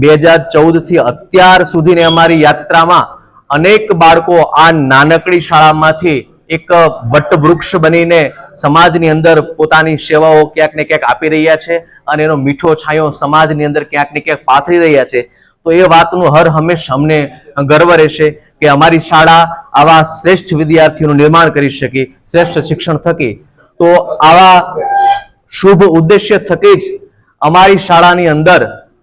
2014 થી અત્યાર સુધીની અમારી યાત્રામાં અનેક બાળકો આ નાનકડી શાળામાંથી એક વટવૃક્ષ બનીને સમાજની અંદર પોતાની સેવાઓ ક્યાંક ને ક્યાંક આપી રહ્યા છે અને એનો મીઠો છાંયો સમાજની અંદર ક્યાંક ને ક્યાંક પાથરી રહ્યા છે. તો એ વાતનું હર હંમેશ અમને ગર્વ રહેશે કે અમારી શાળા આવા શ્રેષ્ઠ વિદ્યાર્થીઓનું નિર્માણ કરી શકી, શ્રેષ્ઠ શિક્ષણ થકી. તો આવા શુભ ઉદ્દેશ્ય થકી જ અમારી શાળાની અંદર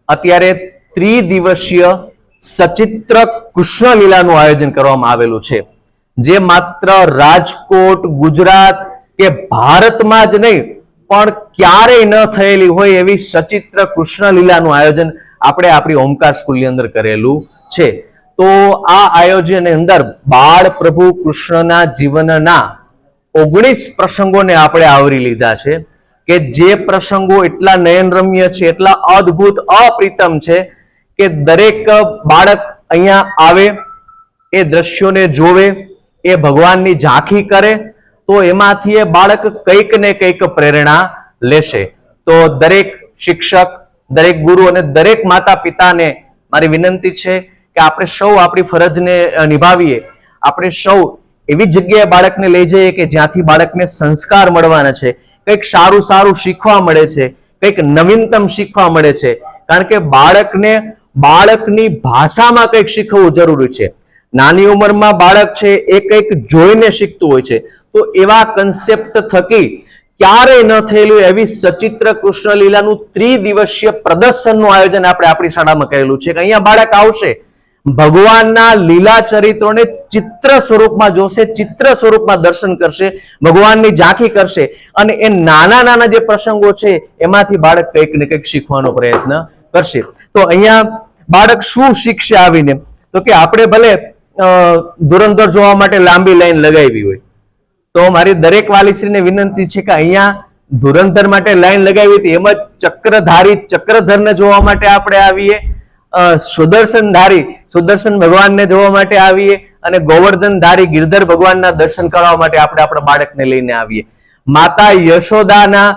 અત્યારે ત્રિદિવસીય સચિત્ર કૃષ્ણ લીલાનું આયોજન કરવામાં આવેલું છે, જે માત્ર રાજકોટ, ગુજરાત કે ભારતમાં જ નહીં પણ ક્યારેય ન થયેલી હોય એવી સચિત્ર કૃષ્ણ લીલાનું આયોજન આપણે આપણી ઓમકાર સ્કૂલની અંદર કરેલું છે. તો આ આયોજનની અંદર બાળ પ્રભુ કૃષ્ણના જીવનના 19 પ્રસંગોને આપણે આવરી લીધા છે કે જે પ્રસંગો એટલા નયનરમ્ય છે, એટલા અદ્ભુત, અપ્રિતમ છે કે દરેક બાળક અહીંયા આવે, એ દ્રશ્યોને જોવે, એ ભગવાનની ઝાંખી કરે તો એમાંથી એ બાળક કંઈક ને કંઈક પ્રેરણા લેશે. તો દરેક શિક્ષક, દરેક ગુરુ અને દરેક માતા પિતાને મારી વિનંતી છે કે આપણે સૌ આપણી ફરજને નિભાવીએ. આપણે સૌ એવી જગ્યાએ બાળકને લઈ જઈએ કે જ્યાંથી બાળકને સંસ્કાર મળવાના છે, કંઈક સારું સારું શીખવા મળે છે, કંઈક નવીનતમ શીખવા મળે છે. કારણ કે બાળકને બાળકની ભાષામાં કંઈક શીખવવું જરૂરી છે. નાની ઉંમરમાં બાળક છે એ કંઈક જોઈને શીખતું હોય છે. તો એવા કન્સેપ્ટ થકી ક્યારેય ન થયેલું એવી સચિત્ર કૃષ્ણ લીલાનું ત્રિદિવસીય પ્રદર્શનનું આયોજન આપણે આપણી શાળામાં કરેલું છે કે અહીંયા બાળક આવશે, ભગવાનના લીલા ચરિત્રોને ચિત્ર સ્વરૂપમાં જોશે, ચિત્ર સ્વરૂપમાં દર્શન કરશે, ભગવાનની ઝાંખી કરશે અને એ નાના નાના જે પ્રસંગો છે એમાંથી બાળક કંઈક ને કંઈક શીખવાનો પ્રયત્ન કરશે. તો અહીંયા બાળક શું શીખશે આવીને? તો કે આપણે ભલે ધુરંધર જોવા માટે લાંબી લાઈન લગાવી હોય તો મારી દરેક વાલીશ્રીને વિનંતી છે કે અહીંયા ધુરંધર માટે લાઈન લગાવી હતી, એમાં ચક્રધારી ચક્રધરને જોવા માટે આપણે આવીએ, સુદર્શન ભગવાનને જોવા માટે આવીએ અને ગોવર્ધનધારી ગિરધર ભગવાનના દર્શન કરવા માટે આપણે આપણા બાળકને લઈને આવીએ. માતા યશોદાના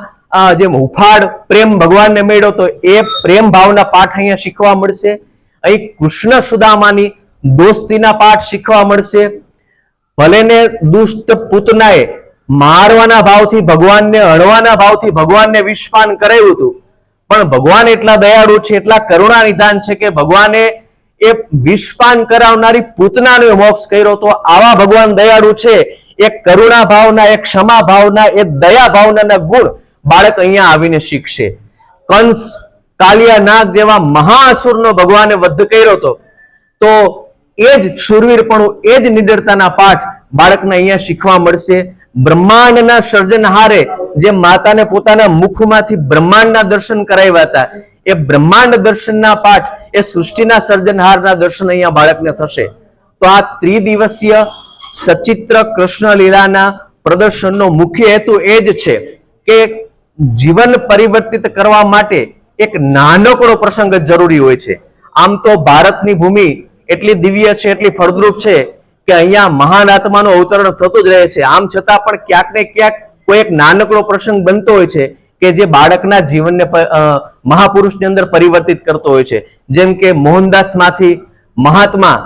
જે હુંફાળ પ્રેમ ભગવાનને મળ્યો તો એ પ્રેમ ભાવના પાઠ અહીંયા શીખવા મળશે. અહીં કૃષ્ણ સુદામાની દોસ્તીના પાઠ શીખવા મળશે. ભલે ને દુષ્ટ પૂતનાએ મારવાના ભાવથી ભગવાનને, અણવાના ભાવથી ભગવાનને વિષપાન કરાવ્યું હતું, પણ ભગવાન એટલા દયાળુ છે, એટલા કરુણા નિધાન છે કે ભગવાને એ વિષપાન કરાવનારી પૂતનાનો મોક્ષ કર્યો. તો આવા ભગવાન દયાળુ છે, એ કરુણા ભાવના, એ ક્ષમા ભાવના, એ દયા ભાવનાના ગુણ બાળક અહીંયા આવીને શીખશે. કંસ, કાલિયા નાગ જેવા મહાઅસુરનો ભગવાને વધ કર્યો હતો, તો એ જ શૂરવીરપણું, એ જ નિડરતાના પાઠ બાળકને અહીંયા શીખવા મળશે. બ્રહ્માંડના સર્જનહારે જે માતાને પોતાના મુખમાંથી બ્રહ્માંડના દર્શન કરાવ્યા હતા, એ બ્રહ્માંડ દર્શનના પાઠ, એ સૃષ્ટિના સર્જનહારના દર્શન અહીંયા બાળકને થશે. તો આ ત્રિદિવસીય સચિત્ર કૃષ્ણ લીલાના પ્રદર્શનનો મુખ્ય હેતુ એ જ છે કે જીવન પરિવર્તિત કરવા માટે એક નાનકડો પ્રસંગ જ જરૂરી હોય છે. આમ તો ભારતની ભૂમિ એટલી દિવ્ય છે, એટલી ફળદ્રુપ છે કે અહીંયા મહાન આત્માનું અવતરણ થતું જ રહે છે. આમ છતાં પણ ક્યાંક ને ક્યાંક કોઈ એક નાનકડો પ્રસંગ બનતો હોય છે કે જે બાળકના જીવનને મહાપુરુષની અંદર પરિવર્તિત કરતો હોય છે. જેમ કે મોહનદાસ માંથી મહાત્મા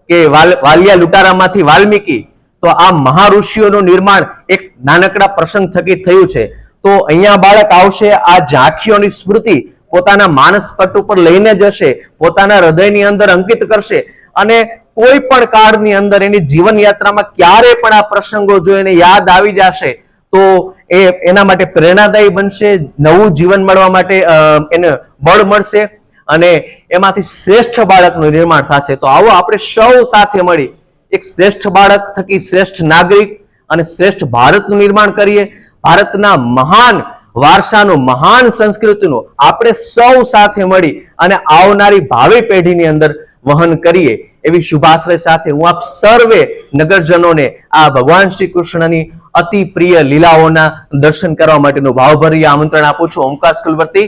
કે વાલિયા લુટારામાંથી વાલ્મીકી, તો આ મહાઋષિઓનું નિર્માણ એક નાનકડા પ્રસંગ થકી થયું છે. તો અહીંયા બાળક આવશે, આ ઝાંખીઓની સ્મૃતિ પોતાના માનસ પટ ઉપર લઈને જશે, પોતાના હૃદયની અંદર અંકિત કરશે અને કોઈ પણ કાળની અંદર એની જીવન યાત્રામાં ક્યારે પણ આ પ્રસંગો જો એને યાદ આવી જશે તો એ એના માટે પ્રેરણાદાયી બનશે, નવું જીવન મળવા માટે એને બળ મળશે અને એમાંથી શ્રેષ્ઠ બાળકનું નિર્માણ થશે. તો આવો આપણે સૌ સાથે મળી એક શ્રેષ્ઠ બાળક થકી શ્રેષ્ઠ નાગરિક અને શ્રેષ્ઠ ભારતનું નિર્માણ કરીએ. ભારતના મહાન વારસાનું, મહાન સંસ્કૃતિનું આપણે સૌ સાથે મળી અને આવનારી ભાવિ પેઢીની અંદર વહન કરીએ એવી શુભાશ્રય સાથે હું આપ સર્વે નગરજનોને આ ભગવાન શ્રી કૃષ્ણની અતિ પ્રિય લીલાઓના દર્શન કરવા માટેનું ભાવભર્યું આમંત્રણ આપું છું. ઓમકાર સ્કૂલ વતી